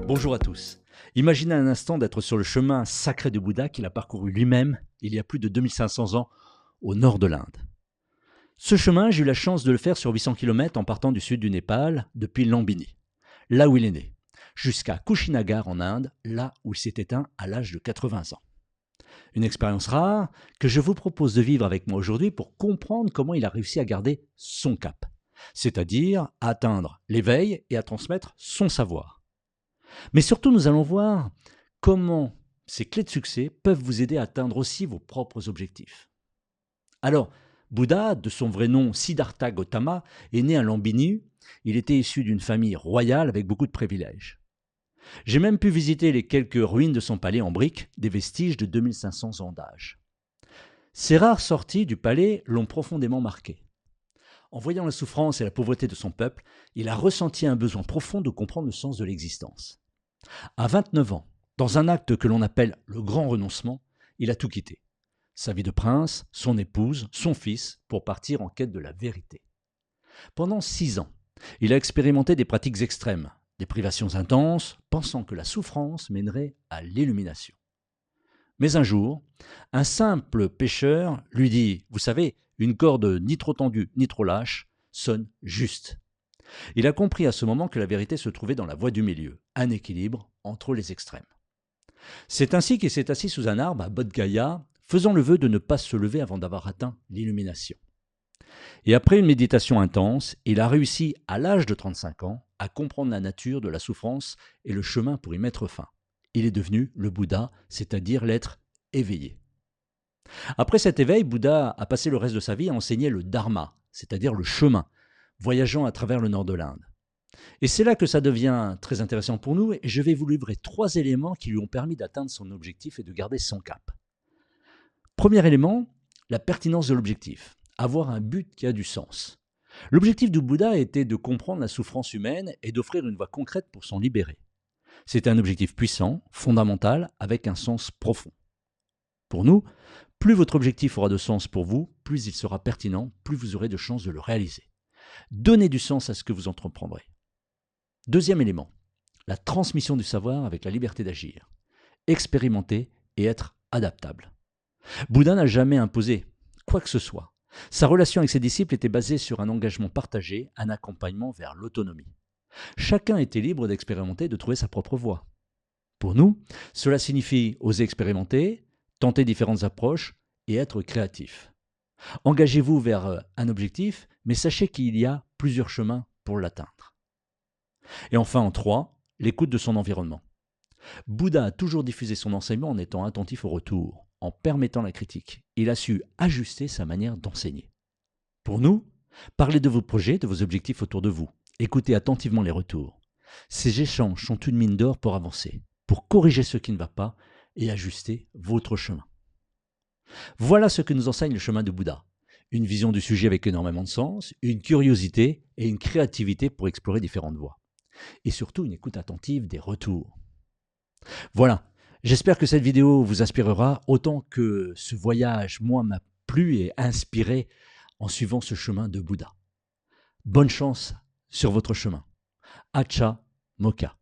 Bonjour à tous. Imaginez un instant d'être sur le chemin sacré de Bouddha qu'il a parcouru lui-même il y a plus de 2500 ans au nord de l'Inde. Ce chemin, j'ai eu la chance de le faire sur 800 km en partant du sud du Népal, depuis Lambini, là où il est né, jusqu'à Kushinagar en Inde, là où il s'est éteint à l'âge de 80 ans. Une expérience rare que je vous propose de vivre avec moi aujourd'hui pour comprendre comment il a réussi à garder son cap, c'est-à-dire à atteindre l'éveil et à transmettre son savoir. Mais surtout, nous allons voir comment ces clés de succès peuvent vous aider à atteindre aussi vos propres objectifs. Alors, Bouddha, de son vrai nom Siddhartha Gautama, est né à Lumbini. Il était issu d'une famille royale avec beaucoup de privilèges. J'ai même pu visiter les quelques ruines de son palais en briques, des vestiges de 2500 ans d'âge. Ces rares sorties du palais l'ont profondément marqué. En voyant la souffrance et la pauvreté de son peuple, il a ressenti un besoin profond de comprendre le sens de l'existence. À 29 ans, dans un acte que l'on appelle le grand renoncement, il a tout quitté. Sa vie de prince, son épouse, son fils, pour partir en quête de la vérité. Pendant 6 ans, il a expérimenté des pratiques extrêmes, des privations intenses, pensant que la souffrance mènerait à l'illumination. Mais un jour, un simple pêcheur lui dit « Vous savez, une corde ni trop tendue ni trop lâche sonne juste ». Il a compris à ce moment que la vérité se trouvait dans la voie du milieu, un équilibre entre les extrêmes. C'est ainsi qu'il s'est assis sous un arbre à Bodh Gaya, faisant le vœu de ne pas se lever avant d'avoir atteint l'illumination. Et après une méditation intense, il a réussi, à l'âge de 35 ans, à comprendre la nature de la souffrance et le chemin pour y mettre fin. Il est devenu le Bouddha, c'est-à-dire l'être éveillé. Après cet éveil, Bouddha a passé le reste de sa vie à enseigner le Dharma, c'est-à-dire le chemin, voyageant à travers le nord de l'Inde. Et c'est là que ça devient très intéressant pour nous, et je vais vous livrer 3 éléments qui lui ont permis d'atteindre son objectif et de garder son cap. Premier élément, la pertinence de l'objectif, avoir un but qui a du sens. L'objectif du Bouddha était de comprendre la souffrance humaine et d'offrir une voie concrète pour s'en libérer. C'était un objectif puissant, fondamental, avec un sens profond. Pour nous, plus votre objectif aura de sens pour vous, plus il sera pertinent, plus vous aurez de chances de le réaliser. Donnez du sens à ce que vous entreprendrez. Deuxième élément, la transmission du savoir avec la liberté d'agir. Expérimenter et être adaptable. Bouddha n'a jamais imposé quoi que ce soit. Sa relation avec ses disciples était basée sur un engagement partagé, un accompagnement vers l'autonomie. Chacun était libre d'expérimenter et de trouver sa propre voie. Pour nous, cela signifie oser expérimenter, tenter différentes approches et être créatif. Engagez-vous vers un objectif, mais sachez qu'il y a plusieurs chemins pour l'atteindre. Et enfin, en 3, l'écoute de son environnement. Bouddha a toujours diffusé son enseignement en étant attentif au retour, en permettant la critique. Il a su ajuster sa manière d'enseigner. Pour nous, parlez de vos projets, de vos objectifs autour de vous. Écoutez attentivement les retours. Ces échanges sont une mine d'or pour avancer, pour corriger ce qui ne va pas et ajuster votre chemin. Voilà ce que nous enseigne le chemin de Bouddha. Une vision du sujet avec énormément de sens, une curiosité et une créativité pour explorer différentes voies. Et surtout une écoute attentive des retours. Voilà, j'espère que cette vidéo vous inspirera autant que ce voyage, moi, m'a plu et inspiré en suivant ce chemin de Bouddha. Bonne chance sur votre chemin. Hacha Mokkha.